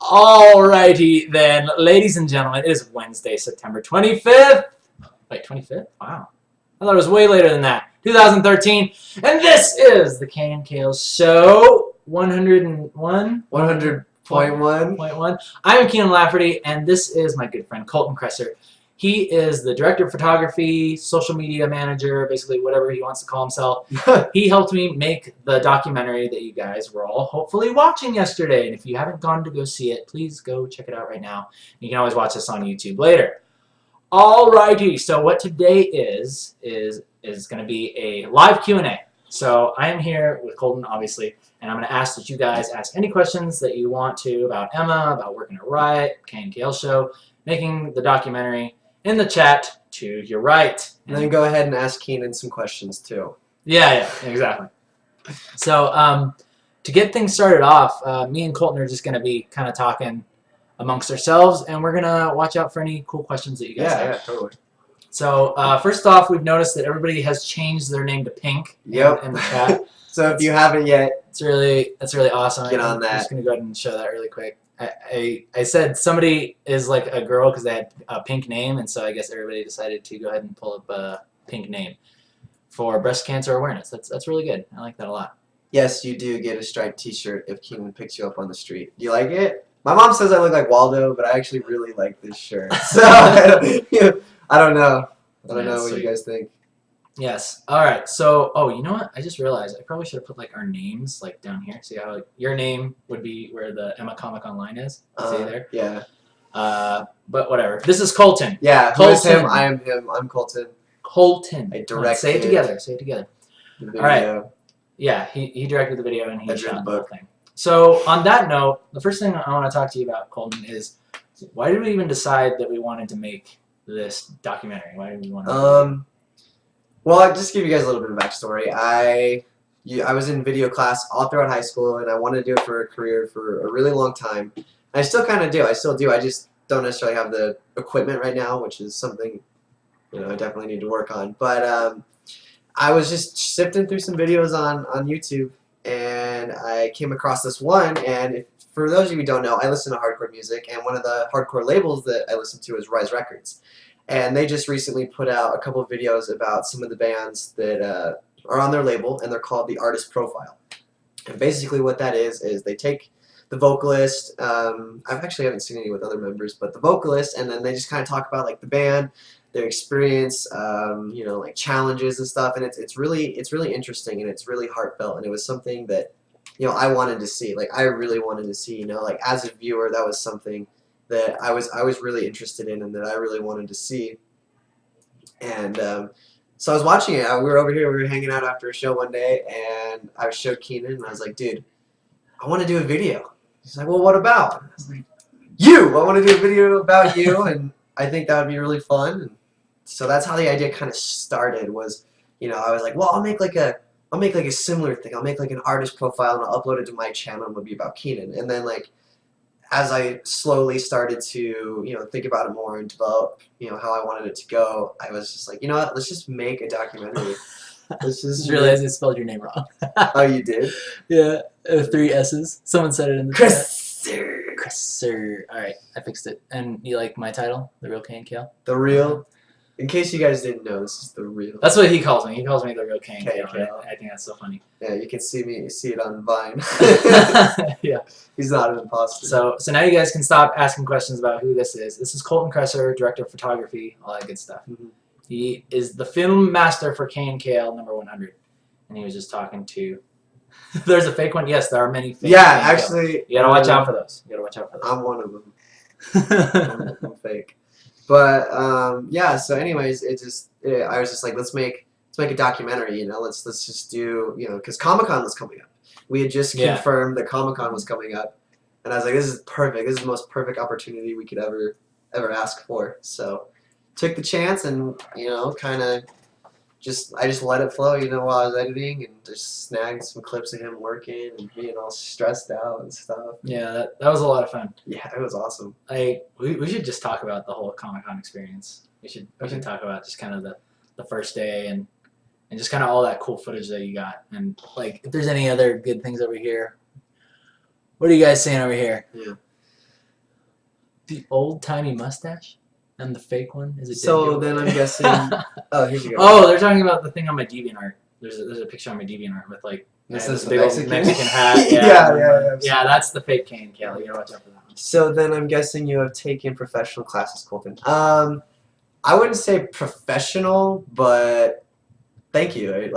Alrighty then, ladies and gentlemen, it is Wednesday, September 25th. Wait, 25th? Wow. I thought it was way later than that. 2013. And this is the KNKL show 101? 100.1. I'm Kienan Lafferty, and this is my good friend Colton. He is the director of photography, social media manager, basically whatever he wants to call himself. He helped me make the documentary that you guys were all hopefully watching yesterday. And if you haven't gone to go see it, please go check it out right now. You can always watch this on YouTube later. Alrighty, so what today is going to be a live Q&A. So I am here with Colton, obviously, and I'm going to ask that you guys ask any questions that you want to about Emma, about working at Riot, KNKL show, making the documentary, in the chat to your right. And then go ahead and ask Keenan some questions too. Yeah, exactly. So to get things started off, me and Colton are just going to be kind of talking amongst ourselves, and we're going to watch out for any cool questions that you guys have. Yeah, totally. So first off, we've noticed that everybody has changed their name to Pink in the chat. So if you haven't yet, that's really awesome. Get on that. I'm just going to go ahead and show that really quick. I said somebody is like a girl because they had a pink name, and so I guess everybody decided to go ahead and pull up a pink name for breast cancer awareness. That's really good. I like that a lot. Yes, you do get a striped t-shirt if Keenan picks you up on the street. Do you like it? My mom says I look like Waldo, but I actually really like this shirt. So I don't know. I don't know what you guys think. Yes. All right. So, you know what? I just realized I probably should have put like our names like down here. See how like, your name would be where the Emma Comic Online is. See there? Yeah. But whatever. This is Colton. Yeah. Colton. Who's him? I am him. I'm Colton. Colton. I directed. Say it together. Say it together. The video. All right. Yeah. He directed the video and he shot the whole thing. So on that note, the first thing I want to talk to you about, Colton, is why did we even decide that we wanted to make this documentary? Why did we want to? Well, I'll just give you guys a little bit of backstory. I was in video class all throughout high school, and I wanted to do it for a career for a really long time. I still kind of do. I still do. I just don't necessarily have the equipment right now, which is something I definitely need to work on. But I was just sifting through some videos on YouTube, and I came across this one. And for those of you who don't know, I listen to hardcore music, and one of the hardcore labels that I listen to is Rise Records. And they just recently put out a couple of videos about some of the bands that are on their label, and they're called the Artist Profile. And basically what that is they take the vocalist, I actually haven't seen any with other members, but the vocalist, and then they just kind of talk about like the band, their experience, like challenges and stuff, and it's really interesting, and it's really heartfelt, and it was something that I wanted to see. Like I really wanted to see, like as a viewer, that was something that I was really interested in and that I really wanted to see. And so I was watching it. We were over here, we were hanging out after a show one day, and I showed Keenan, and I was like, dude, I want to do a video. He's like, well, what about? I was like, I want to do a video about you, and I think that would be really fun. And so that's how the idea kind of started. Was I was like, well, I'll make like a similar thing. I'll make like an artist profile, and I'll upload it to my channel, and it'll be about Keenan. And then like, as I slowly started to, think about it more and develop, how I wanted it to go, I was just like, you know what, let's just make a documentary. Let's just realized I spelled your name wrong. Oh, you did? Yeah, 3 S's. Someone said it in the chat. Chrisser. All right, I fixed it. And you like my title, The Real KNKL? The Real? In case you guys didn't know, this is The Real. That's what he calls me. He calls me The Real KNKL. I think that's so funny. Yeah, you can see it on Vine. Yeah. He's not an imposter. So now you guys can stop asking questions about who this is. This is Colton Kresser, director of photography, all that good stuff. Mm-hmm. He is the film master for KNKL number 100. And he was just talking to... There's a fake one? Yes, there are many fake Yeah, KNKL. actually... You gotta watch out for those. I'm one of them. I'm fake. But yeah. So, anyways, I was just like, let's make a documentary. Let's just do because Comic-Con was coming up. We had just confirmed that Comic-Con was coming up, and I was like, this is perfect. This is the most perfect opportunity we could ever ask for. So, took the chance and kind of I just let it flow. While I was editing, and just snagged some clips of him working and being all stressed out and stuff. Yeah, that was a lot of fun. Yeah, it was awesome. We should just talk about the whole Comic-Con experience. We should talk about just kind of the first day and just kind of all that cool footage that you got. And like, if there's any other good things over here, what are you guys saying over here? Yeah. The old-timey mustache and the fake one is it? So then I'm guessing. Oh, here you go. Oh, they're talking about the thing on my DeviantArt. There's a picture on my DeviantArt with like This is the big old Mexican? Mexican hat. Yeah. Yeah, that's the fake KNKL. You gotta watch out for that one. So then I'm guessing you have taken professional classes, Colton. I wouldn't say professional, but thank you. I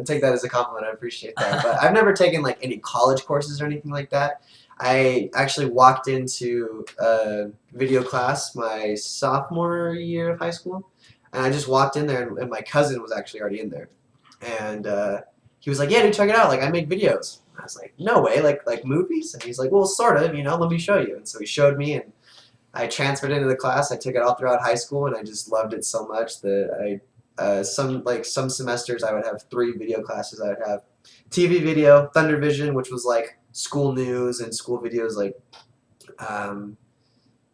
take that as a compliment. I appreciate that. But I've never taken like any college courses or anything like that. I actually walked into a video class my sophomore year of high school, and I just walked in there, and my cousin was actually already in there, and he was like, "Yeah, dude, check it out. Like, I make videos." And I was like, "No way, like movies?" And he's like, "Well, sort of, you know. Let me show you." And so he showed me, and I transferred into the class. I took it all throughout high school, and I just loved it so much that some semesters I would have 3 video classes. I would have TV video, Thunder Vision, which was like school news and school videos, like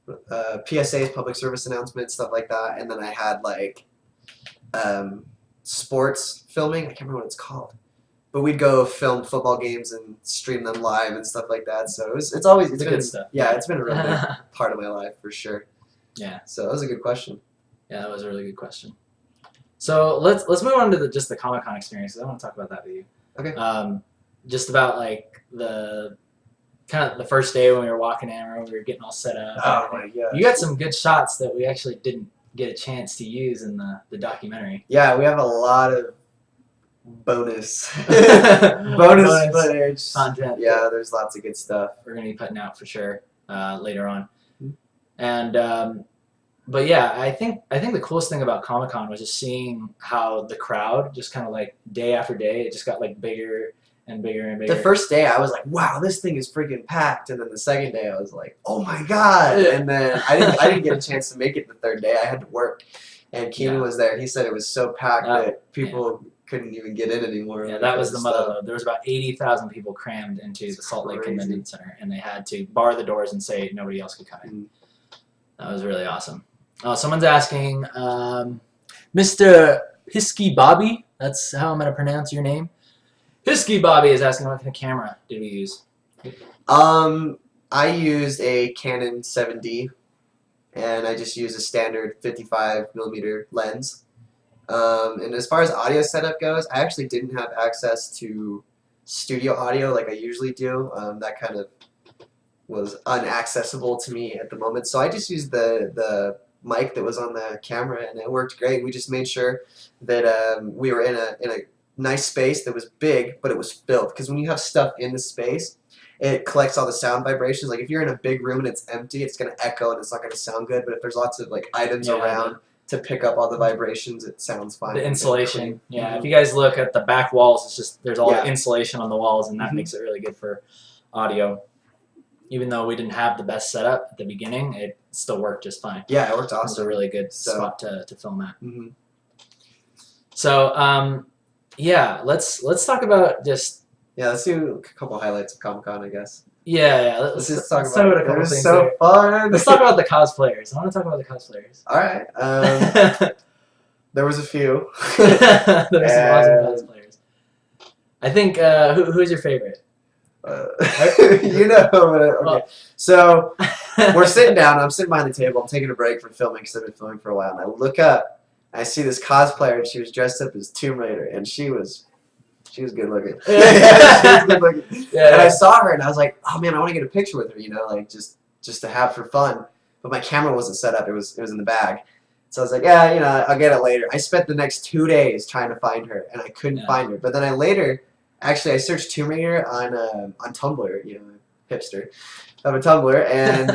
PSAs, public service announcements, stuff like that. And then I had like sports filming. I can't remember what it's called, but we'd go film football games and stream them live and stuff like that. So it's been good stuff. Yeah, it's been a really big part of my life for sure. Yeah. So that was a good question. Yeah, that was a really good question. So let's move on to just the Comic-Con experience. 'Cause I want to talk about that with you. Okay. Just about like the kind of the first day when we were walking in, or we were getting all set up. Oh my god. You got some good shots that we actually didn't get a chance to use in the documentary. Yeah, we have a lot of bonus footage content. Yeah, there's lots of good stuff. We're gonna be putting out for sure later on. And but yeah, I think the coolest thing about Comic-Con was just seeing how the crowd just kind of like day after day, it just got like bigger and bigger and bigger. The first day I was like, wow, this thing is freaking packed, and then the second day I was like, oh my god, and then I didn't get a chance to make it the third day. I had to work, and Kienan was there, and he said it was so packed that people couldn't even get in anymore. Yeah, that was the mother load. There was about 80,000 people crammed into the Salt Lake Convention Center, and they had to bar the doors and say nobody else could come in. That was really awesome. Oh, someone's asking, Mr. Hisky Bobby, that's how I'm going to pronounce your name. Hisky Bobby is asking what kind of camera did we use? I used a Canon 7D, and I just used a standard 55mm lens. And as far as audio setup goes, I actually didn't have access to studio audio like I usually do. That kind of was unaccessible to me at the moment, so I just used the mic that was on the camera, and it worked great. We just made sure that we were in a nice space that was big, but it was filled, because when you have stuff in the space, it collects all the sound vibrations. Like if you're in a big room and it's empty, it's going to echo and it's not going to sound good, but if there's lots of like items around to pick up all the vibrations, it sounds fine. The insulation, if you guys look at the back walls, it's just there's all the insulation on the walls, and that makes it really good for audio. Even though we didn't have the best setup at the beginning, it still worked just fine. Yeah, it worked awesome. It was a really good spot to film at. So, yeah, let's talk about just... Yeah, let's do a couple highlights of Comic-Con, I guess. Yeah, let's just talk about a couple things. So fun. Let's talk about the cosplayers. I want to talk about the cosplayers. All right. There was a few. There were some awesome cosplayers. I think, who's your favorite? You know, okay. So we're sitting down. I'm sitting behind the table. I'm taking a break from filming because I've been filming for a while. And I look up. I see this cosplayer, and she was dressed up as Tomb Raider, and she was good looking. She was good looking. And I saw her, and I was like, oh man, I want to get a picture with her. You know, like just to have for fun. But my camera wasn't set up. It was in the bag. So I was like, yeah, you know, I'll get it later. I spent the next 2 days trying to find her, and I couldn't find her. But then I searched Tomb Raider on Tumblr, you know, hipster. I have a Tumblr, and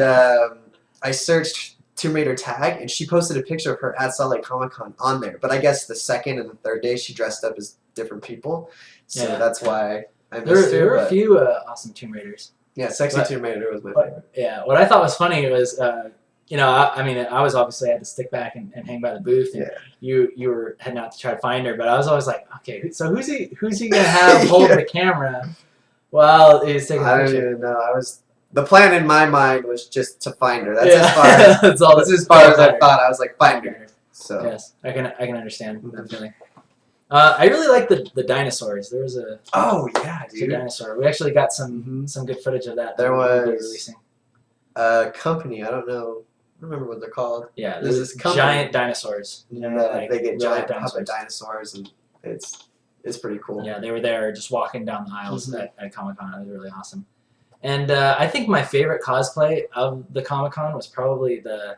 I searched Tomb Raider tag, and she posted a picture of her at Salt Lake Comic Con on there. But I guess the second and the third day, she dressed up as different people, so that's why I missed her. There were a few awesome Tomb Raiders. Yeah, Sexy Tomb Raider was my favorite. Yeah, what I thought was funny was, you know, I mean, I was obviously had to stick back and hang by the booth, and you were heading out to try to find her, but I was always like, okay, so who's he gonna have hold the camera while he's taking a picture? I don't even know. The plan in my mind was just to find her. That's as far as I thought. I was like, find her. So yes, I can understand that feeling. I really like the dinosaurs. There was a dinosaur. We actually got some good footage of that. There was releasing a company. I don't know remember what they're called. Yeah, There's this company. giant dinosaurs. You know, Like, they get giant dinosaurs. dinosaurs, and it's pretty cool. Yeah, they were there just walking down the aisles at Comic-Con. It was really awesome. And I think my favorite cosplay of the Comic-Con was probably the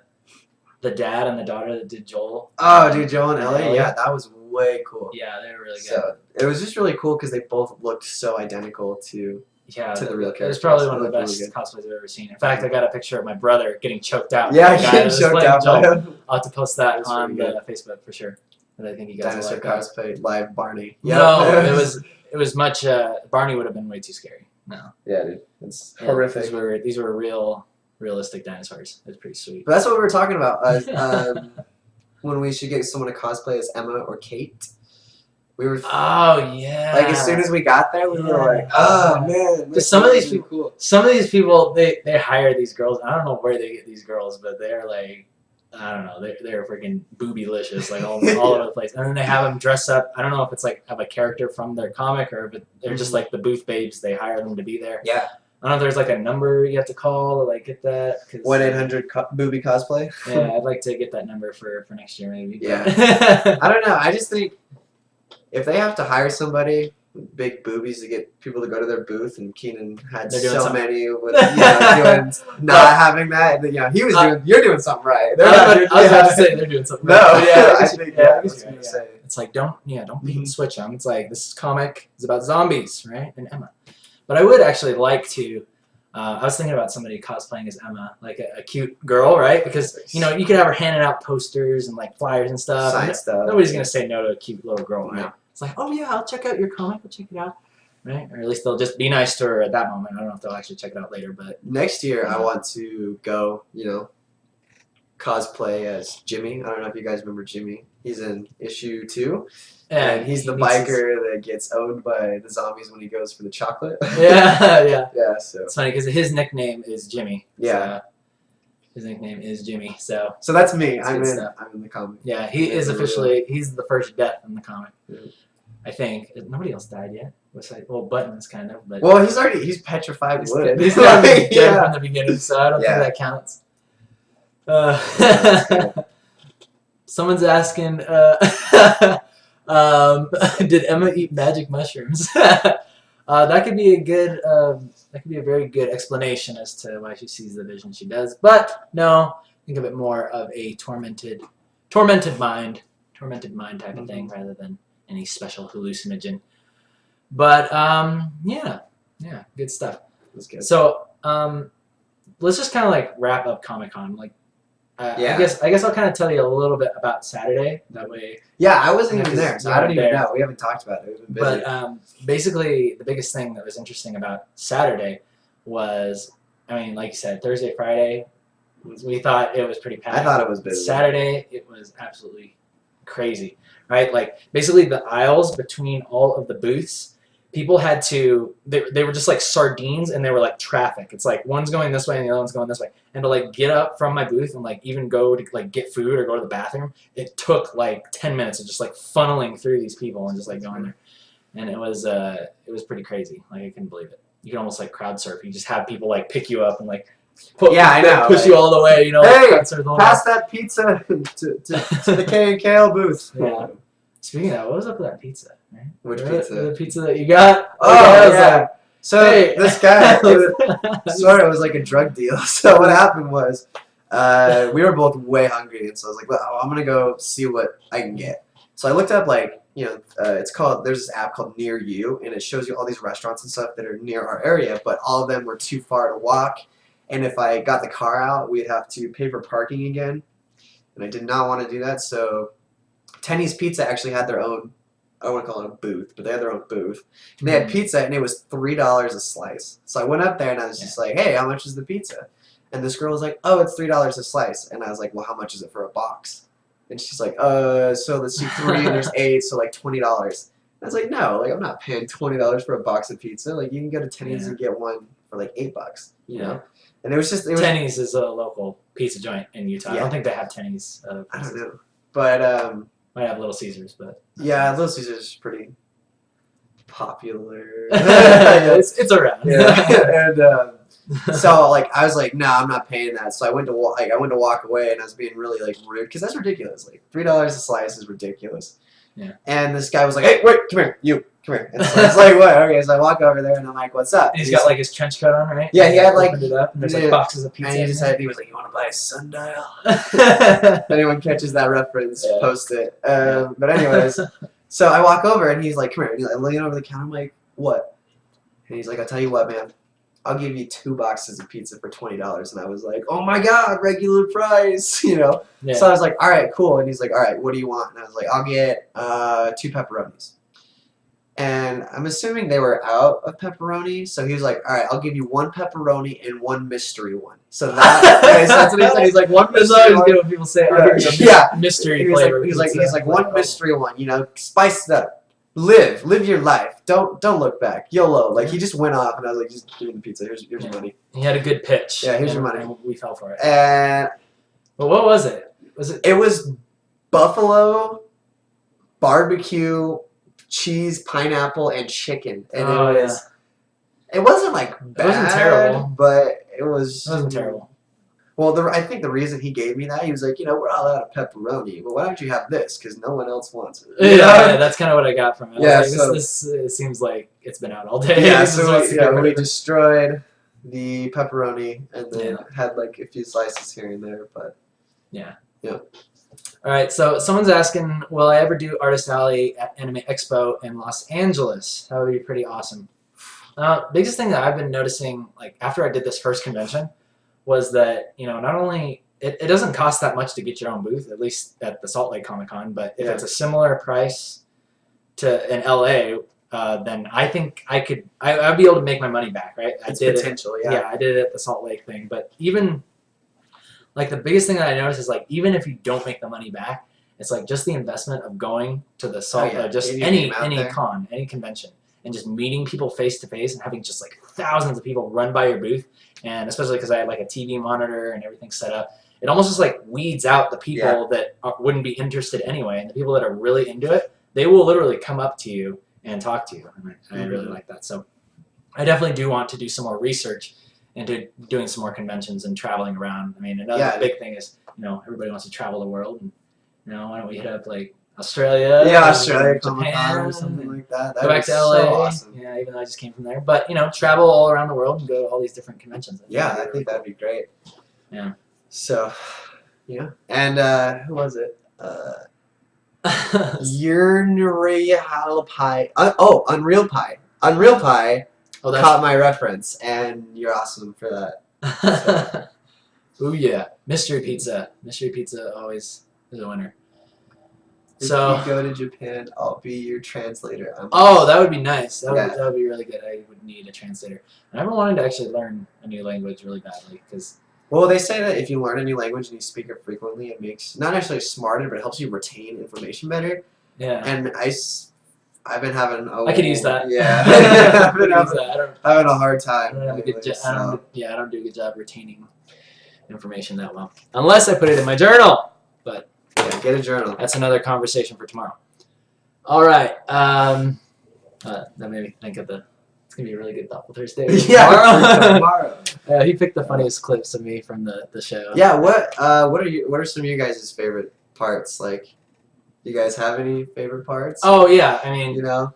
dad and the daughter that did Joel. Oh, dude, Joel and Ellie? Yeah, that was way cool. Yeah, they were really good. So, it was just really cool because they both looked so identical to the real characters. It was probably one of the best cosplays I've ever seen. In fact, I got a picture of my brother getting choked out. Yeah, getting choked out. I'll have to post that on the Facebook for sure. But I think you guys Dinosaur will like cosplay, live Barney. No, it was much. Barney would have been way too scary. No. Yeah, dude, it's horrific. These were realistic dinosaurs. It was pretty sweet. But that's what we were talking about. When we should get someone to cosplay as Emma or Kate. We were. Oh yeah. Like as soon as we got there, we were like, "Oh man!" Some of these people, cool. Some of these people, they hire these girls. I don't know where they get these girls, but they're like, I don't know, they're freaking boobylicious, like all over the place. And then they have them dress up. I don't know if it's like have a character from their comic or if they're just like the booth babes. They hire them to be there. Yeah. I don't know if there's like a number you have to call to like get that. 1-800 booby cosplay. Yeah, I'd like to get that number for next year maybe. Yeah. I don't know. I just think if they have to hire somebody with big boobies to get people to go to their booth, and Keenan had so many with doing not having that, and, he was doing. You're doing something right. I was about to say they're doing something. No, right. Yeah, I think I was gonna say. It's like don't beat and switch them. It's like this comic is about zombies, right? And Emma. But I would actually like to. I was thinking about somebody cosplaying as Emma, like a cute girl, right? Because you could have her handing out posters and like flyers and stuff. Science stuff. Nobody's gonna say no to a cute little girl, right? No. It's like, oh yeah, I'll check out your comic. I'll check it out, right? Or at least they'll just be nice to her at that moment. I don't know if they'll actually check it out later, but next year I want to go, cosplay as Jimmy. I don't know if you guys remember Jimmy. He's in issue 2. And he's the biker that gets owned by the zombies when he goes for the chocolate. Yeah. So it's funny because his nickname is Jimmy. Yeah. So his nickname is Jimmy. So that's me. I'm in the comic. Yeah, he's the first death in the comic. Yeah. I think nobody else died yet. Buttons kind of. But well, he's petrified wood. He's not dead from the beginning, so I don't think that counts. Someone's asking. Did Emma eat magic mushrooms? That could be a very good explanation as to why she sees the vision she does. But no, think of it more of a tormented mind type of thing rather than any special hallucinogen. But yeah, good stuff. That's good. So let's just kind of like wrap up Comic-Con. I guess I'll kind of tell you a little bit about Saturday. That way. Yeah, I wasn't even there, so I don't even know. We haven't talked about it. We've been busy. But basically, the biggest thing that was interesting about Saturday was, like you said, Thursday, Friday, we thought it was pretty packed. I thought it was busy. Saturday, it was absolutely crazy, right? Like basically the aisles between all of the booths. People had to, they were just like sardines, and they were like traffic. It's like one's going this way and the other one's going this way. And to like get up from my booth and like even go to like get food or go to the bathroom, it took like 10 minutes of just like funneling through these people and just like going there. And it was pretty crazy. Like I couldn't believe it. You can almost like crowd surf. You just have people like pick you up and like I know, push you all the way. Hey, pass that pizza to the KNKL booth. Yeah. Speaking of that, what was up with that pizza? Right? Which pizza? The pizza that you got. Oh, yeah. So this guy, it was like a drug deal. So what happened was, we were both way hungry, and so I was like, well, I'm gonna go see what I can get. So I looked up there's this app called Near You, and it shows you all these restaurants and stuff that are near our area, but all of them were too far to walk. And if I got the car out, we'd have to pay for parking again, and I did not want to do that. So Tenny's Pizza actually had their own, I don't want to call it a booth, but they had their own booth. And they had pizza, and it was $3 a slice. So I went up there, and I was just like, hey, how much is the pizza? And this girl was like, oh, it's $3 a slice. And I was like, well, how much is it for a box? And she's like, so let's do 3, and there's 8, so like $20. I was like, no, like I'm not paying $20 for a box of pizza. Like you can go to Tenny's and get one for like $8, you know? And it was Tenny's is a local pizza joint in Utah. I don't think they have Tenny's. I don't know. But might have Little Caesars, but yeah, Little Caesars is pretty popular. It's around. Yeah. And So like I was like, no, I'm not paying that. So I went to walk away, and I was being really like rude because that's ridiculous. Like $3 a slice is ridiculous. Yeah. And this guy was like, hey, wait, come here, you, come here. And so I was like, what? Okay, so I walk over there, and I'm like, what's up? And he's got like his trench coat on, right? Yeah, he had like, opened it up, and there's like boxes of pizza. And he was like, you want to buy a sundial? If anyone catches that reference, post it. But anyways, so I walk over, and he's like, come here. And he's like, looking over the counter. I'm like, what? And he's like, I'll tell you what, man. I'll give you 2 boxes of pizza for $20. And I was like, oh my God, regular price, you know? Yeah. So I was like, all right, cool. And he's like, all right, what do you want? And I was like, I'll get 2 pepperonis. And I'm assuming they were out of pepperoni. So he was like, all right, I'll give you 1 pepperoni and 1 mystery one. So that's what he said. He's like, 1 mystery one. Good when people say, mystery flavor. He's like 1 mystery one, you know, spice it up. Live your life. Don't look back. YOLO. Like he just went off, and I was like, just give me the pizza. Here's your money. He had a good pitch. Yeah, here's your money. We fell for it. And but what was it? It was buffalo, barbecue, cheese, pineapple, and chicken. And it wasn't like bad. It wasn't terrible, but it wasn't terrible. Well, I think the reason he gave me that, he was like, you know, we're all out of pepperoni, but why don't you have this? Because no one else wants it. Yeah, that's kind of what I got from it. Yeah, like, so this it seems like it's been out all day. Yeah, so we destroyed the pepperoni and then had like a few slices here and there, but yeah. Yeah. All right, so someone's asking, will I ever do Artist Alley at Anime Expo in Los Angeles? That would be pretty awesome. Biggest thing that I've been noticing, like after I did this first convention, was that, you know, not only it doesn't cost that much to get your own booth, at least at the Salt Lake Comic Con, but if it's a similar price to in LA, then I think I'd be able to make my money back, right? It's potential, yeah, I did it at the Salt Lake thing, but even like the biggest thing that I noticed is like even if you don't make the money back, it's like just the investment of going to the Salt, just any con, any convention, and just meeting people face to face and having just like thousands of people run by your booth. And especially because I had like a TV monitor and everything set up, it almost just like weeds out the people that wouldn't be interested anyway. And the people that are really into it, they will literally come up to you and talk to you. And I really like that. So I definitely do want to do some more research into doing some more conventions and traveling around. I mean, another big thing is, you know, everybody wants to travel the world. And, you know, why don't we hit up like Australia? Yeah, Australia, Comic-Con or something like that. Go back to LA. So awesome. Yeah, even though I just came from there. But, you know, travel all around the world and go to all these different conventions. I think that'd be great. Yeah. So, yeah. And who was it? Unreal Pie. Unreal Pie. Unreal Pie caught my reference, and you're awesome for that. So. Ooh, yeah. Mystery Pizza. Mystery Pizza always is a winner. If you go to Japan, I'll be your translator. That would be nice. That would be really good. I would need a translator. And I've been wanting to actually learn a new language really badly because. Well, they say that if you learn a new language and you speak it frequently, it makes not necessarily smarter, but it helps you retain information better. Yeah. And I've been having I could use that. Yeah. I've been having a hard time. I don't do a good job retaining information that well, unless I put it in my journal. But. Yeah, get a journal. That's another conversation for tomorrow. All right. That made me think of it's going to be a really good Thoughtful Thursday. Tomorrow. He picked the funniest clips of me from the show. Yeah, what are some of you guys' favorite parts? Like, do you guys have any favorite parts? Oh, yeah. I mean, you know,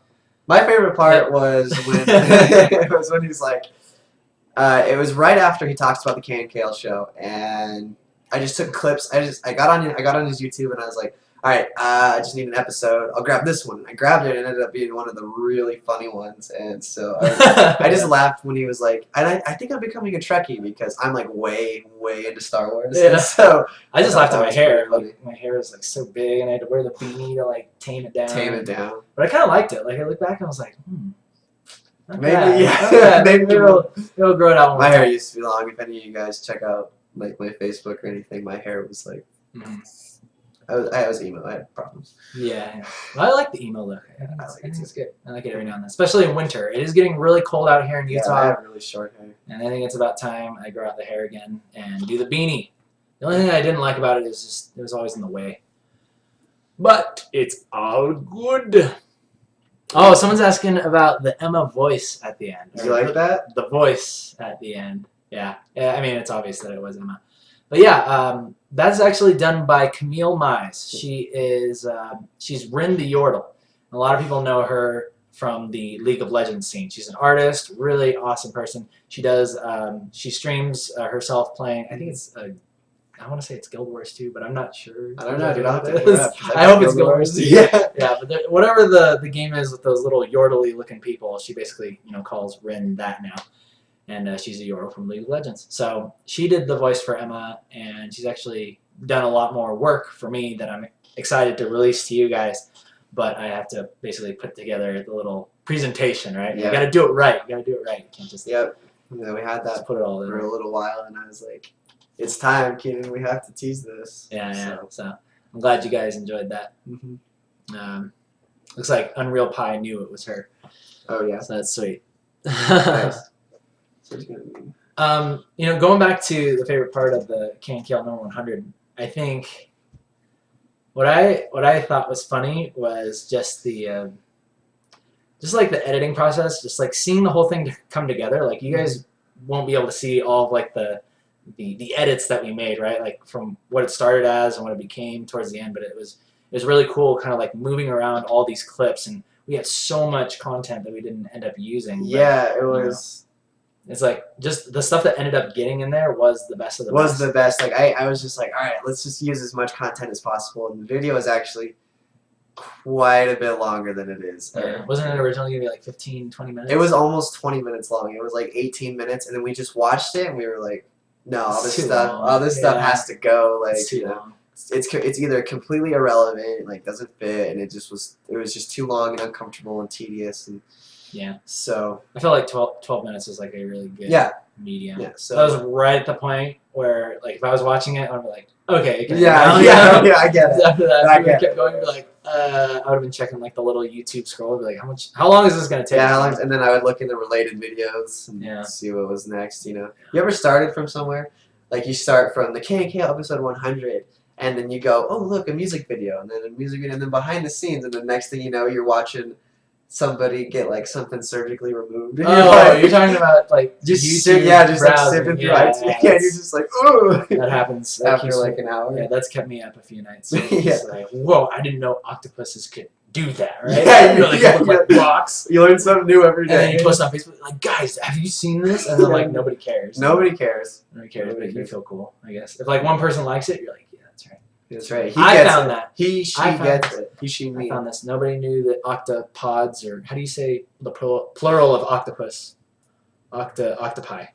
my favorite part was when he's like, it was right after he talks about the KNKL show, and I just took clips. I got on his YouTube, and I was like, all right, I just need an episode. I'll grab this one. I grabbed it, and it ended up being one of the really funny ones. And so I just laughed when he was like, and I think I'm becoming a Trekkie because I'm like way into Star Wars. Yeah. And so I just laughed at my hair. Like, my hair was like so big, and I had to wear the beanie to like tame it down. But I kind of liked it. Like I looked back and I was like, maybe maybe it'll grow it out. My hair used to be long. If any of you guys check out like my Facebook or anything, my hair was like. I was emo. I had problems. Yeah. Well, I like the emo look. I think it's good. I like it every now and then, especially in winter. It is getting really cold out here in Utah. I have really short hair. And I think it's about time I grow out the hair again and do the beanie. The only thing I didn't like about it is just it was always in the way. But it's all good. Oh, someone's asking about the Emma voice at the end. Did you like that? The voice at the end. Yeah. Yeah. I mean, it's obvious that it was Emma. But yeah, that's actually done by Camille Mize. She's Rin the Yordle. A lot of people know her from the League of Legends scene. She's an artist, really awesome person. She streams herself playing. I think I want to say it's Guild Wars 2, but I'm not sure. I don't know, dude. I hope it's Guild Wars 2. Yeah. Yeah, but whatever the game is with those little Yordly looking people, she basically calls Rin that now. And she's a Yordle from League of Legends. So she did the voice for Emma, and she's actually done a lot more work for me that I'm excited to release to you guys. But I have to basically put together the little presentation, right? Yeah. You got to do it right. You got to do it right. You can't just Yep. Yeah, we had that put it all in for a little while, and I was like, "It's time, Keenan. We have to tease this." Yeah. So I'm glad you guys enjoyed that. Mm-hmm. Looks like Unreal Pie knew it was her. Oh yeah. So that's sweet. Nice. Going back to the favorite part of the KNKL number 100, I think what I thought was funny was just the like the editing process, just like seeing the whole thing come together. Like you guys won't be able to see all of like the edits that we made, right? Like from what it started as and what it became towards the end, but it was really cool, kind of like moving around all these clips, and we had so much content that we didn't end up using. Yeah, it was. It's like just the stuff that ended up getting in there was the best of the best. Was the best. Like I was just like, all right, let's just use as much content as possible. And the video is actually quite a bit longer than it is. Yeah. Wasn't it originally going to be like 15, 20 minutes? It was almost 20 minutes long. It was like 18 minutes, and then we just watched it, and we were like, no, all this stuff has to go. Like, it's too long. It's either completely irrelevant, like doesn't fit, and it was just too long and uncomfortable and tedious, and yeah. So I feel like 12 minutes is like a really good medium. Yeah. So that was right at the point where like if I was watching it, I'd be like, okay. Yeah, I get it. After that, I kept going. I'd be like, I would have been checking like the little YouTube scroll. I'd be like, how long is this gonna take? Yeah, how long? And then I would look in the related videos and see what was next. You ever started from somewhere? Like you start from the KNKL episode 100. And then you go, oh look, a music video, and then a music video, and then behind the scenes, and the next thing you know, you're watching somebody get like something surgically removed. Oh, you're talking about like just YouTube just browsing. like sipping through iTunes. Yeah, you're just like, oh. That happens after like an hour. Yeah, that's kept me up a few nights. Yeah. Like, whoa, I didn't know octopuses could do that, right? Yeah, like rocks. You learn something new every day. And then you post on Facebook like, guys, have you seen this? And then like nobody cares. Nobody cares. Nobody cares, but you feel cool, I guess. If like one person likes it, you're like, yeah, that's right. That's right. I found that. She gets it. He, she, me. I found this. Nobody knew that octopods, or how do you say the plural of octopus? Octopi.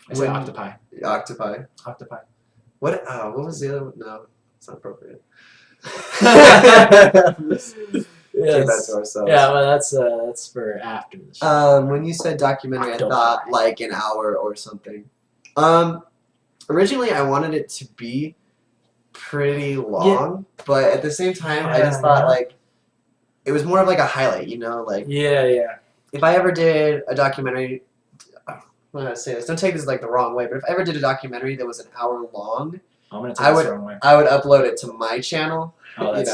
I say octopi. Octopi. Octopi. What was the other one? No, it's not appropriate. Keep that to ourselves. Yeah, well, that's for after the show. When you said documentary, I thought like an hour or something. Originally, I wanted it to be pretty long, but at the same time, I just thought like it was more of like a highlight, like if I ever did a documentary, I'm gonna say this, don't take this like the wrong way, but if I ever did a documentary that was an hour long, I'm gonna take this the wrong way. I would upload it to my channel. Oh, that's,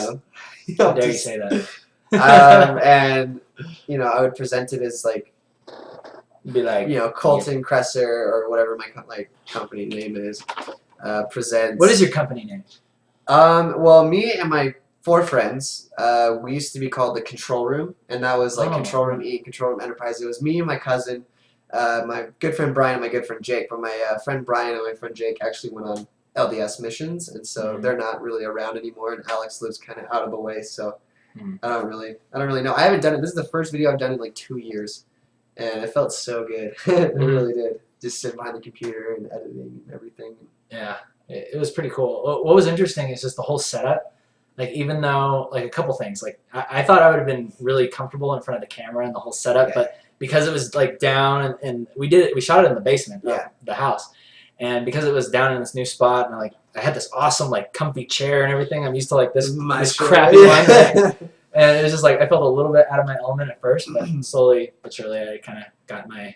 how dare you say that? And I would present it as like, be like, Colton Cresser or whatever my company name is. Presents. What is your company name? Well, me and my 4 friends, we used to be called the Control Room, and that was like Control Room Inc., Control Room Enterprise. It was me and my cousin, my good friend Brian and my good friend Jake. But my friend Brian and my friend Jake actually went on LDS missions, and so they're not really around anymore. And Alex lives kind of out of the way, so I don't really know. I haven't done it. This is the first video I've done in like 2 years, and it felt so good. It really did. Just sitting behind the computer and editing and everything. Yeah, it was pretty cool. What was interesting is just the whole setup. Like, even though, like, a couple things. Like, I thought I would have been really comfortable in front of the camera and the whole setup, but because it was, like, down, and we shot it in the basement of the house. And because it was down in this new spot, and, I had this awesome, comfy chair and everything. I'm used to, this crappy one. And it was just, I felt a little bit out of my element at first, but slowly but surely I kind of got my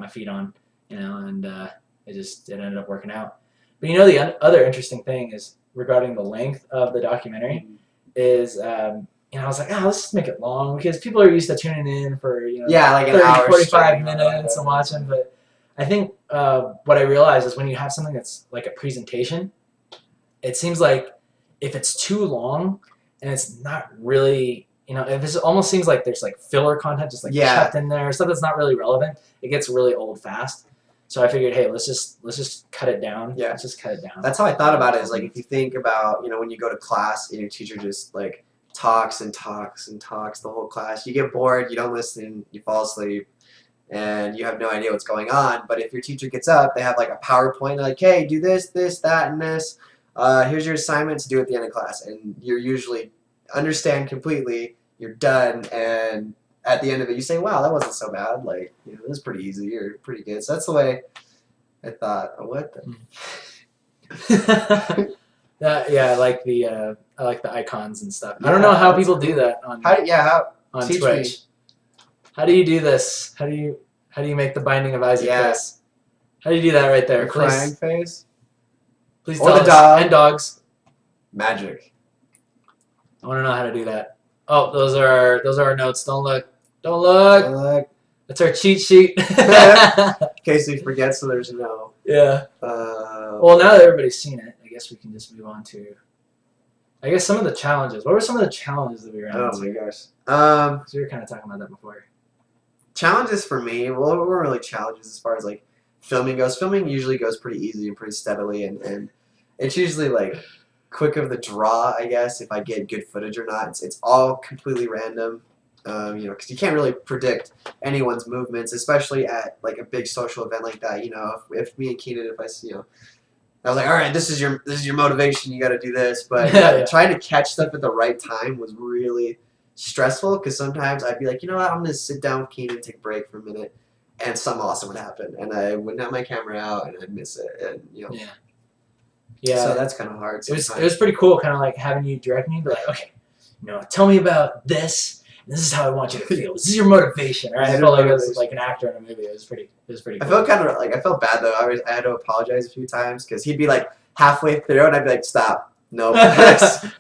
feet on, and it ended up working out. But the other interesting thing is regarding the length of the documentary is I was like, let's just make it long because people are used to tuning in for 30, an hour 45 minutes and watching. But I think what I realize is when you have something that's like a presentation, it seems like if it's too long and it's not really, if it almost seems like there's like filler content just like chucked in there, stuff that's not really relevant, it gets really old fast. So I figured, hey, let's just cut it down. Yeah. Let's just cut it down. That's how I thought about it. Is like if you think about when you go to class and your teacher just like talks and talks and talks the whole class, you get bored, you don't listen, you fall asleep, and you have no idea what's going on. But if your teacher gets up, they have like a PowerPoint, like, hey, do this, this, that, and this. Here's your assignments, do at the end of class, and you're usually understand completely. You're done, and at the end of it, you say, "Wow, that wasn't so bad. Like, it was pretty easy. You're pretty good." So that's the way I thought. What? Yeah, I like the icons and stuff. I don't know how people do that on on teach Twitch. me. How do you do this? How do you make the Binding of Isaac face? How do you do that right there? The crying face. Please or tell the us. dog. And dogs. Magic. I want to know how to do that. Oh, those are our notes. Don't look. Don't look. That's our cheat sheet. In case we forget, so there's no. Yeah. Well, now that everybody's seen it, I guess we can just move on to. I guess some of the challenges. What were some of the challenges that we ran into? Oh my gosh. So we were kind of talking about that before. Challenges for me. Well, it weren't really challenges as far as like filming goes. Filming usually goes pretty easy and pretty steadily, and it's usually like quick of the draw, I guess, if I get good footage or not. It's all completely random, because you can't really predict anyone's movements, especially at like a big social event like that. If me and Kienan, if I see, I was like, all right, this is your motivation. You got to do this, but trying to catch stuff at the right time was really stressful because sometimes I'd be like, you know what, I'm gonna sit down with Kienan, take a break for a minute, and something awesome would happen, and I wouldn't have my camera out, and I'd miss it, and Yeah. So that's kind of hard. It was pretty cool, kind of like having you direct me, be like, okay, tell me about this. This is how I want you to feel. This is your motivation, right? I felt like I was like an actor in a movie. It was pretty cool. I felt I felt bad though. I had to apologize a few times because he'd be like halfway through, and I'd be like, stop, nope,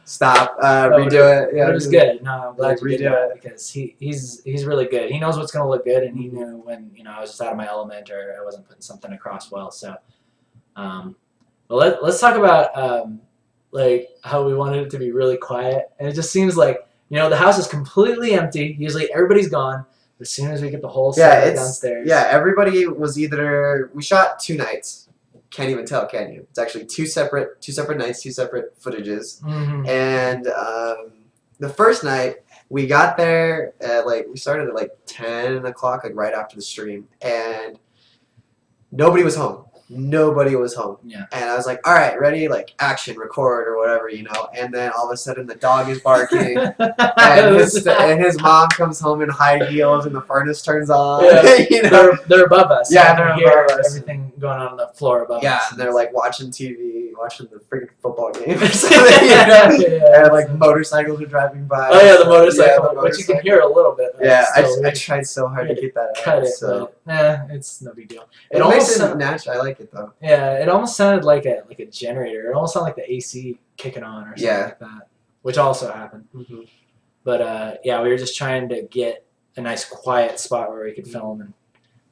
stop, redo it. Yeah, it was good. No, I'm glad you did redo that because he's really good. He knows what's gonna look good, and he knew when I was just out of my element or I wasn't putting something across well. So, but let's talk about like how we wanted it to be really quiet, and it just seems like the house is completely empty. Usually everybody's gone. But as soon as we get the whole set downstairs. Yeah, everybody was either. We shot 2 nights. Can't even tell, can you? It's actually two separate nights, 2 separate footages. Mm-hmm. And the first night we got there at we started at like 10 o'clock, like right after the stream, and nobody was home. Nobody was home. Yeah. And I was like, all right, ready, like action, record or whatever, and then all of a sudden the dog is barking and his mom comes home in high heels and the furnace turns on. Yeah. They're above us. Yeah, they're above us. Everything going on the floor above us. Yeah, and they're like watching TV, watching the freaking football game or something, and like motorcycles are driving by. Oh yeah, the motorcycle, which you can hear a little bit. Yeah, I tried so hard to get that out. Cut it, so. But, it's no big deal. It almost makes it natural. I like it though. Yeah, it almost sounded like a generator. It almost sounded like the AC kicking on or something like that, which also happened. Mm-hmm. But we were just trying to get a nice quiet spot where we could film, and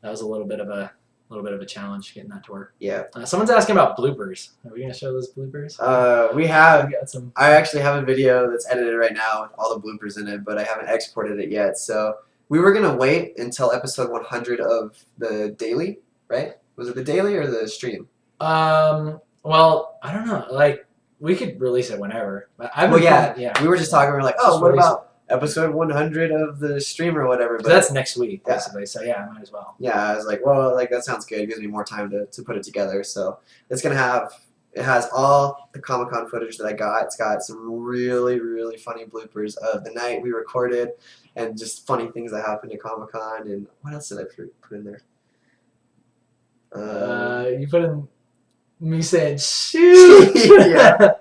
that was a little bit of a challenge getting that to work. Yeah. Someone's asking about bloopers. Are we gonna show those bloopers? We have. got some. I actually have a video that's edited right now with all the bloopers in it, but I haven't exported it yet. So we were gonna wait until episode 100 of the daily, right? Was it the daily or the stream? Well, I don't know. Like, we could release it whenever. But we were just talking. We were like, oh, what about episode 100 of the stream or whatever? But that's next week, basically. So yeah, I might as well. Yeah, I was like, well, that sounds good. It gives me more time to put it together. So it's gonna it has all the Comic-Con footage that I got. It's got some really, really funny bloopers of the night we recorded, and just funny things that happened at Comic-Con. And what else did I put in there? You put in me saying shoot. Yeah.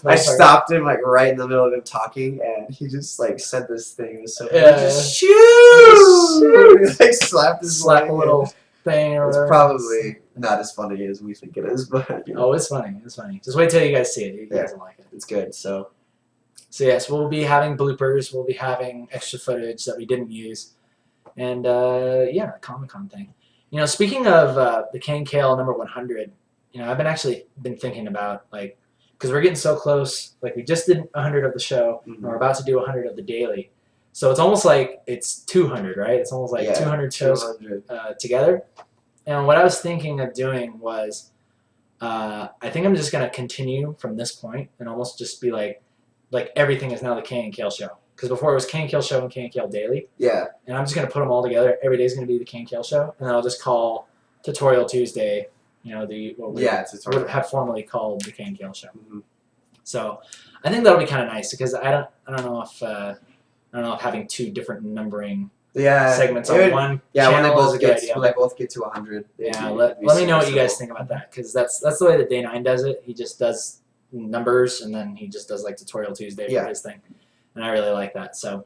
I stopped him right in the middle of him talking, and he just said this thing. It was so funny. Just shoot. He slapped his a little thing. Or it's probably not as funny as we think it is, but oh, it's funny. It's funny. Just wait till you guys see it. You guys will like it. It's good. So yes, we'll be having bloopers. We'll be having extra footage that we didn't use, and Comic-Con thing. You know, speaking of the KNKL number 100, you know, I've been thinking about like, because we're getting so close. Like we just did 100 of the show, and we're about to do 100 of the daily. So it's almost like it's 200, right? It's almost like 200 shows 200. Together. And what I was thinking of doing was, I think I'm just gonna continue from this point and almost just be like everything is now the KNKL show. Because before it was KNKL show and KNKL daily. Yeah. And I'm just gonna put them all together. Every day is gonna be the KNKL show, and then I'll just call Tutorial Tuesday. You know, what we would have formerly called the KNKL show. Mm-hmm. So I think that'll be kind of nice because I don't know if having two different numbering segments on one channel when they both is a good idea. When they both get to 100. Yeah, let me know what you guys think about that because that's the way that Day 9 does it. He just does numbers and then he just does like Tutorial Tuesday for his thing, and I really like that. So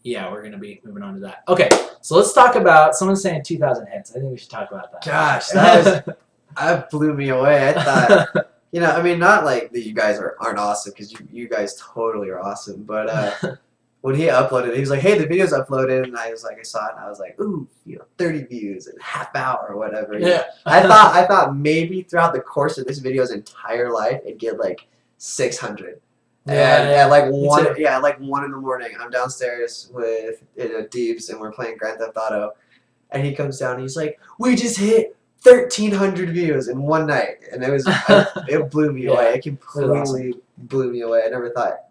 yeah, we're gonna be moving on to that. Okay, so let's talk about someone's saying 2,000 hits. I think we should talk about that. Gosh, that blew me away. I thought. You know, I mean, not like that you guys aren't awesome because you guys totally are awesome. But when he uploaded, he was like, "Hey, the video's uploaded," and I saw it, and I was like, "Ooh, 30 views in a half hour or whatever." Yeah. I thought maybe throughout the course of this video's entire life, it'd get like 600. And at like 1 in the morning, I'm downstairs with Deebs, and we're playing Grand Theft Auto, and he comes down, and he's like, "We just hit 1,300 views in one night," and it blew me away. It completely blew me away. I never thought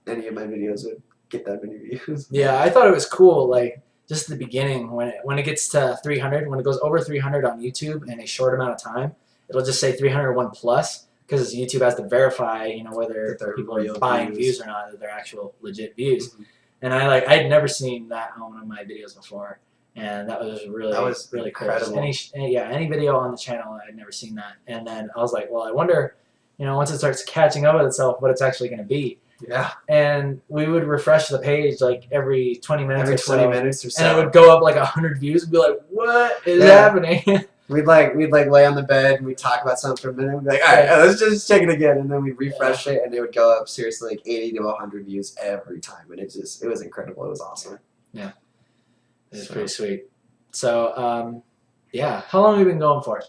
any of my videos would get that many views. Yeah, I thought it was cool. Like just at the beginning when it gets to 300, when it goes over 300 on YouTube in a short amount of time, it'll just say 301 plus because YouTube has to verify, whether people are buying views or not, that they're actual legit views. Mm-hmm. And I had never seen that on one of my videos before. And that was really incredible. Cool. Any video on the channel, I'd never seen that. And then I was like, well, I wonder, once it starts catching up with itself, what it's actually going to be. Yeah. And we would refresh the page like every 20 minutes or so. And it would go up like 100 views. We'd be like, what is happening? We'd lay on the bed and we'd talk about something for a minute. We'd be like, all right, let's just check it again. And then we'd refresh it and it would go up seriously like 80 to 100 views every time. And it was incredible. It was awesome. Yeah. It's pretty sweet. So, how long have we been going for?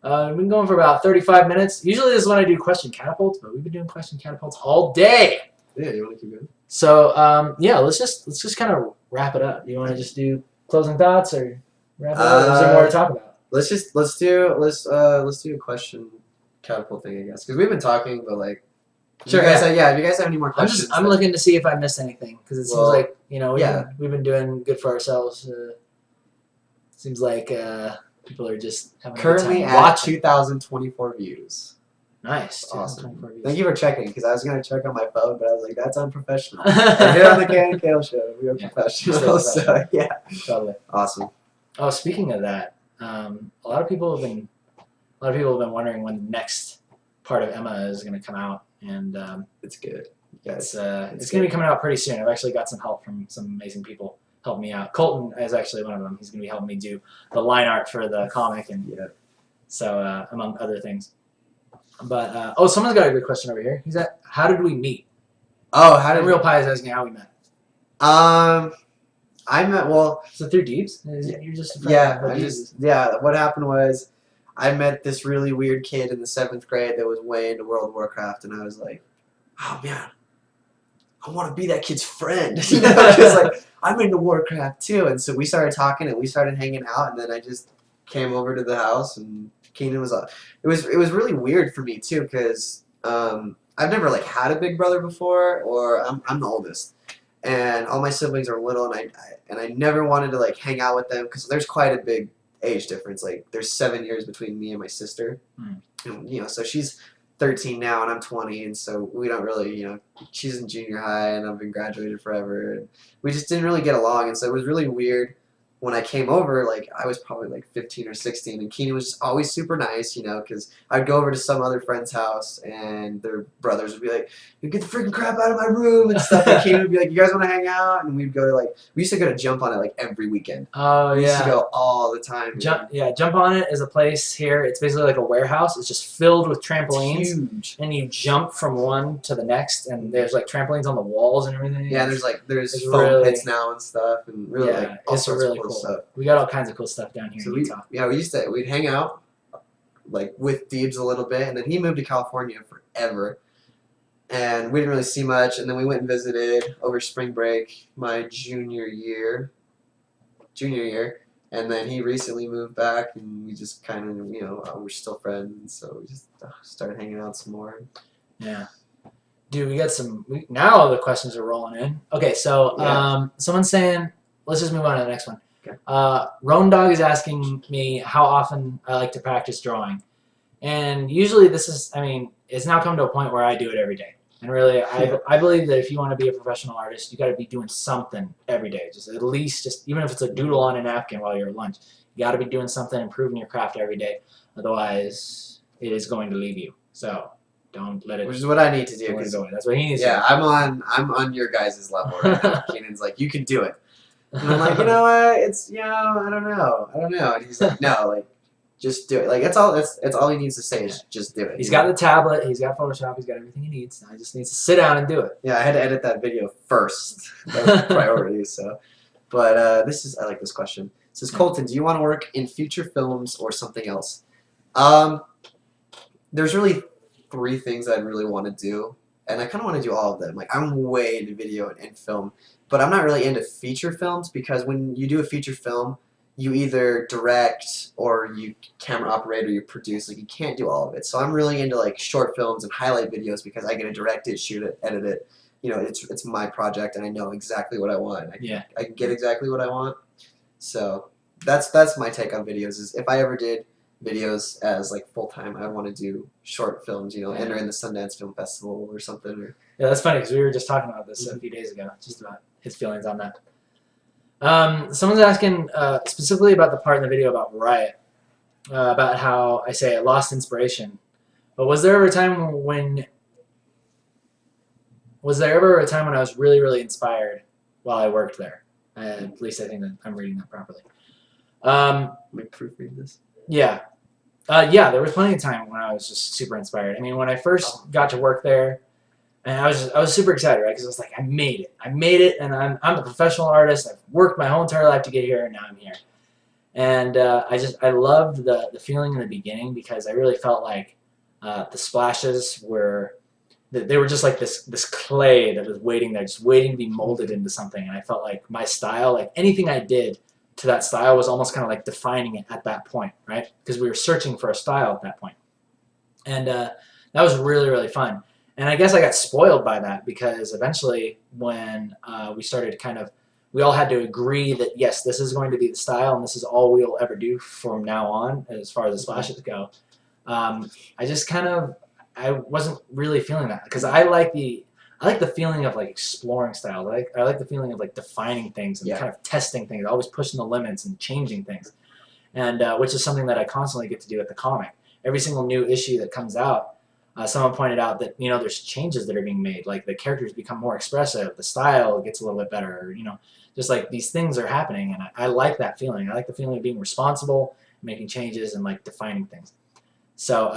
We've been going for about 35 minutes. Usually this is when I do question catapults, but we've been doing question catapults all day. Yeah, you want to keep going? So, let's just kind of wrap it up. You want to just do closing thoughts or wrap it up? Or is there more to talk about? Let's do a question catapult thing, I guess, because we've been talking, but like. Sure. If you guys have any more questions, I'm looking to see if I missed anything because it seems like we've been doing good for ourselves. Seems like people are just having currently a good time at 2,024 views. Nice. Awesome. Thank you for checking because I was gonna check on my phone, but I was like, that's unprofessional. We're here on the KNKL show. We are professional. So yeah. Totally. Awesome. Oh, speaking of that, a lot of people have been wondering when the next part of Emma is going to come out. And it's good. It's going to be coming out pretty soon. I've actually got some help from some amazing people helping me out. Colton is actually one of them. He's going to be helping me do the line art for the comic, and so among other things. But someone's got a good question over here. How did we meet? Oh, how did Real Pie is asking how we met. I met So through Deebs? You're just a friend what happened was. I met this really weird kid in the 7th grade that was way into World of Warcraft, and I was like, oh man, I want to be that kid's friend. Because like I'm into Warcraft too, and so we started talking and we started hanging out, and then I just came over to the house, and Kienan was it was really weird for me too, because I've never like had a big brother before, or I'm the oldest, and all my siblings are little, and I never wanted to like hang out with them because there's quite a big age difference. Like there's 7 years between me and my sister, and so she's 13 now and I'm 20, and so we don't really, she's in junior high and I've been graduated forever, and we just didn't really get along, and so it was really weird when I came over. Like I was probably like 15 or 16, and Keenan was just always super nice, because I'd go over to some other friend's house and their brothers would be like, "You get the freaking crap out of my room" and stuff, and Keenan would be like, "You guys want to hang out?" And we'd go to we used to go to Jump On It like every weekend. Oh, we used to go all the time. Jump On It is a place here. It's basically like a warehouse. It's just filled with trampolines. It's huge. And you jump from one to the next, and there's like trampolines on the walls and everything. Yeah, there's foam pits now and stuff, and really it's a really cool cool stuff. We got all kinds of cool stuff down here So in Utah. we'd hang out like with Deebs a little bit, and then he moved to California forever, and we didn't really see much. And then we went and visited over spring break my junior year, and then he recently moved back, and we just kind of we're still friends, so we just started hanging out some more. Yeah. Dude, we got some. Now the questions are rolling in. Okay, so someone's saying, let's just move on to the next one. Okay. Roan Dog is asking me how often I like to practice drawing. And usually this is, I mean, it's now come to a point where I do it every day. And really, I believe that if you want to be a professional artist, you got to be doing something every day. Just at least, even if it's a doodle on a napkin while you're at lunch, you got to be doing something, improving your craft every day. Otherwise, it is going to leave you. So don't let it. Which is what I need to do. That's what he needs to do. Yeah, I'm on your guys' level right now. Kienan's like, you can do it. And I'm like, you know what? It's I don't know. And he's like, no, like, just do it. Like, it's all he needs to say is just do it. He's got the tablet. He's got Photoshop. He's got everything he needs. Now he just needs to sit down and do it. Yeah, I had to edit that video first. That was priority. So, but I like this question. It says, Colton, do you want to work in feature films or something else? There's really 3 things I really want to do, and I kind of want to do all of them. Like, I'm way into video and film. But I'm not really into feature films, because when you do a feature film, you either direct or you camera operate or you produce. Like, you can't do all of it. So I'm really into like short films and highlight videos, because I get to direct it, shoot it, edit it. It's my project, and I know exactly what I want. I can get exactly what I want. So that's my take on videos. Is if I ever did videos as like full time, I want to do short films. Enter in the Sundance Film Festival or something. Yeah, that's funny, because we were just talking about this a few days ago, just about his feelings on that. Someone's asking specifically about the part in the video about Riot, about how I say I lost inspiration. But was there ever a time when I was really, really inspired while I worked there? At least I think that I'm reading that properly. Let me proofread this. Yeah. Yeah, there was plenty of time when I was just super inspired. I mean, when I first got to work there, and I was super excited, right? Because I was like, I made it, and I'm a professional artist. I've worked my whole entire life to get here, and now I'm here. And I loved the feeling in the beginning, because I really felt like the splashes they were just like this clay that was waiting there, just waiting to be molded into something. And I felt like my style, like anything I did to that style, was almost kind of like defining it at that point, right? Because we were searching for a style at that point. And that was really, really fun. And I guess I got spoiled by that, because eventually when we all had to agree that, yes, this is going to be the style and this is all we'll ever do from now on as far as the splashes go. I wasn't really feeling that, because I like the feeling of like exploring styles. I like the feeling of like defining things and kind of testing things, always pushing the limits and changing things. And which is something that I constantly get to do at the comic. Every single new issue that comes out, someone pointed out that there's changes that are being made. Like the characters become more expressive, the style gets a little bit better. Just like these things are happening, and I like that feeling. I like the feeling of being responsible, making changes, and like defining things. So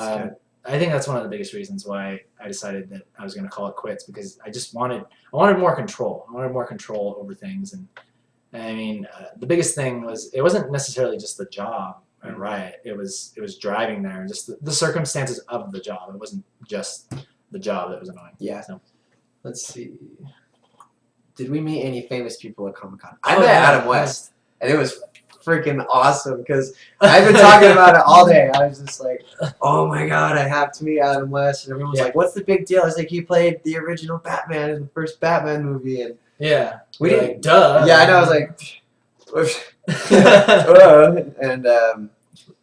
I think that's one of the biggest reasons why I decided that I was going to call it quits, because I wanted more control. I wanted more control over things, and I mean the biggest thing was it wasn't necessarily just the job. Right, it was driving there, and just the circumstances of the job. It wasn't just the job that was annoying. Yeah. So. Let's see. Did we meet any famous people at Comic-Con? I met Adam West, and it was freaking awesome, because I've been talking about it all day. I was just like, oh my god, I have to meet Adam West, and everyone was like, what's the big deal? I was like, he played the original Batman in the first Batman movie, and we didn't. Like, duh. Yeah, I know. I was like. And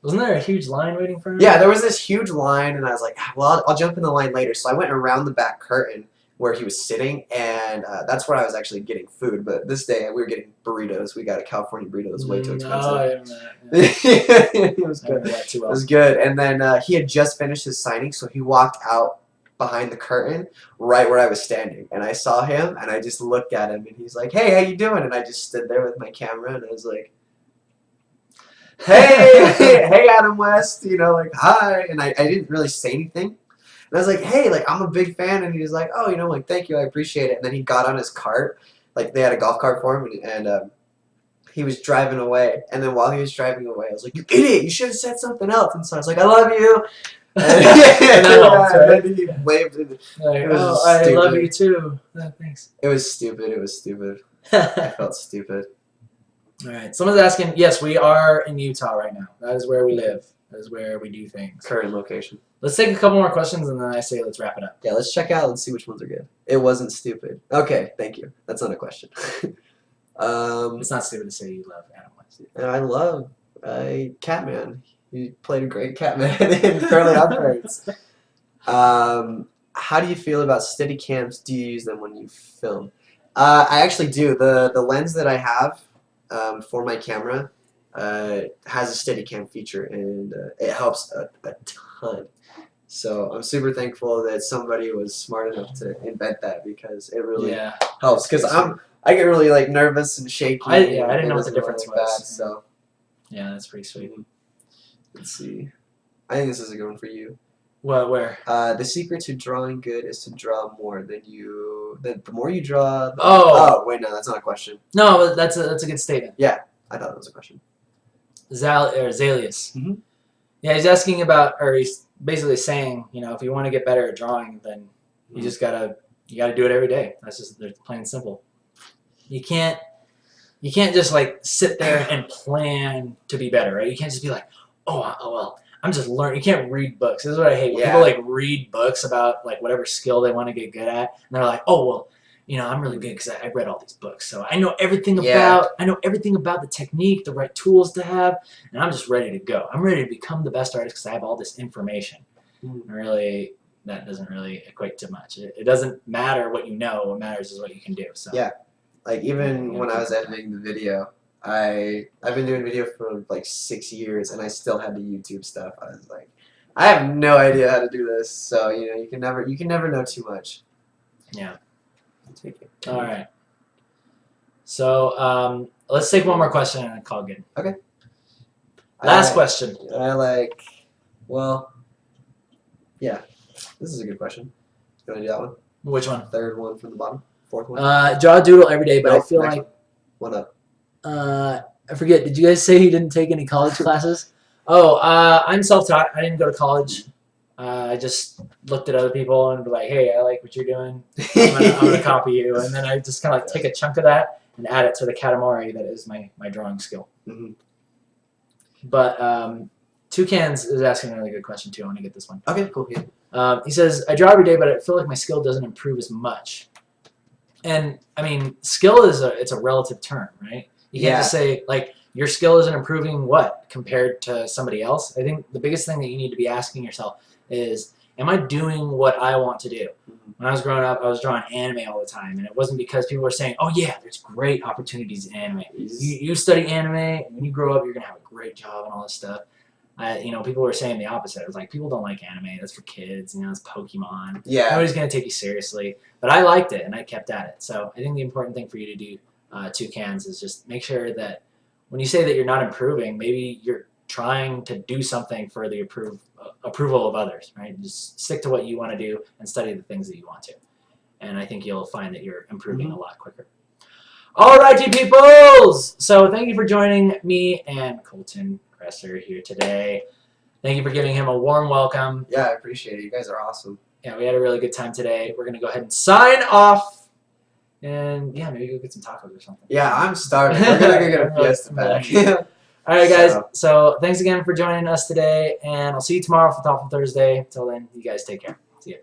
wasn't there a huge line waiting for him? Yeah, there was this huge line, and I was like, well, I'll jump in the line later. So I went around the back curtain where he was sitting, and that's where I was actually getting food. But this day we were getting burritos. We got a California burrito. It was way too expensive. Oh, I remember that. Yeah. It was good. It was good. And then he had just finished his signing, so he walked out behind the curtain right where I was standing, and I saw him, and I just looked at him, and he's like, hey, how you doing? And I just stood there with my camera, and I was like, hey Adam West, like, hi. And I didn't really say anything, and I was like, hey, like, I'm a big fan. And he was like, oh, like, thank you, I appreciate it. And then he got on his cart, like they had a golf cart for him, and he was driving away, and then while he was driving away, I was like, "You idiot! You should have said something else." And so I was like, "I love you." And then he waved. Like, It was oh, I stupid. love you too. Thanks. It was stupid. It was stupid. I felt stupid. All right. Someone's asking. Yes, we are in Utah right now. That is where we live. That is where we do things. Current location. Let's take a couple more questions, and then I say let's wrap it up. Yeah, let's check out. Let's see which ones are good. It wasn't stupid. Okay, thank you. That's not a question. It's not stupid to say you love animals. I love Catman. He played a great Catman in Curly Operates. How do you feel about steady cams? Do you use them when you film? I actually do. The lens that I have for my camera has a steady cam feature, and it helps a ton. So I'm super thankful that somebody was smart enough to invent that, because it really helps. Because I get really like nervous and shaky. I didn't know what the difference was. So yeah, that's pretty sweet. Let's see. I think this is a good one for you. What? Where? The secret to drawing good is to draw more than you. The more you draw. Oh wait, no, that's not a question. No, but that's a good statement. Yeah, I thought it was a question. Zalius. Mm-hmm. Yeah, he's asking about, or he's basically saying, you know, if you want to get better at drawing, then you just gotta do it every day. That's just plain and simple. You can't just like sit there and plan to be better, right? You can't just be like, oh well, I'm just learning. You can't read books. This is what I hate. When people like read books about like whatever skill they want to get good at, and they're like, oh well, you know, I'm really good because I read all these books, so I know everything about the technique, the right tools to have, and I'm just ready to go. I'm ready to become the best artist because I have all this information. And really, that doesn't really equate to much. It doesn't matter what you know. What matters is what you can do. So yeah, like even when I was editing the video, I've been doing video for like 6 years, and I still had the YouTube stuff. I was like, I have no idea how to do this. So you know, you can never know too much. Yeah. Take it. All right. So let's take one more question and then call good. Okay. Last question. Well, yeah. This is a good question. You want to do that one? Which one? Third one from the bottom. Fourth one. Draw a doodle every day, but Nope, I feel next like one up. I forget. Did you guys say you didn't take any college classes? Oh, I'm self-taught. I didn't go to college. I just looked at other people and be like, hey, I like what you're doing. I'm gonna copy you, and then I just kind of like take a chunk of that and add it to the Katamari that is my drawing skill. Mm-hmm. But Toucans is asking a really good question too. I want to get this one. Okay, cool. Yeah. He says, I draw every day, but I feel like my skill doesn't improve as much. And I mean, skill is it's a relative term, right? You can't just say like your skill isn't improving what compared to somebody else. I think the biggest thing that you need to be asking yourself is, am I doing what I want to do? When I was growing up, I was drawing anime all the time, and it wasn't because people were saying, oh yeah, there's great opportunities in anime. You study anime, and when you grow up, you're going to have a great job and all this stuff. You know, people were saying the opposite. It was like, people don't like anime. That's for kids. You know, it's Pokemon. Yeah. Nobody's going to take you seriously. But I liked it, and I kept at it. So I think the important thing for you to do, Toucans, is just make sure that when you say that you're not improving, maybe you're trying to do something for the approval of others, right? Just stick to what you want to do and study the things that you want to. And I think you'll find that you're improving a lot quicker. All righty, peoples! So thank you for joining me and Colton Kresser here today. Thank you for giving him a warm welcome. Yeah, I appreciate it. You guys are awesome. Yeah, we had a really good time today. We're going to go ahead and sign off. And yeah, maybe go get some tacos or something. Yeah, I'm starving. We're going to go get a Fiesta back. All right, guys. So thanks again for joining us today, and I'll see you tomorrow for Thoughtful Thursday. Till then, you guys take care. See ya.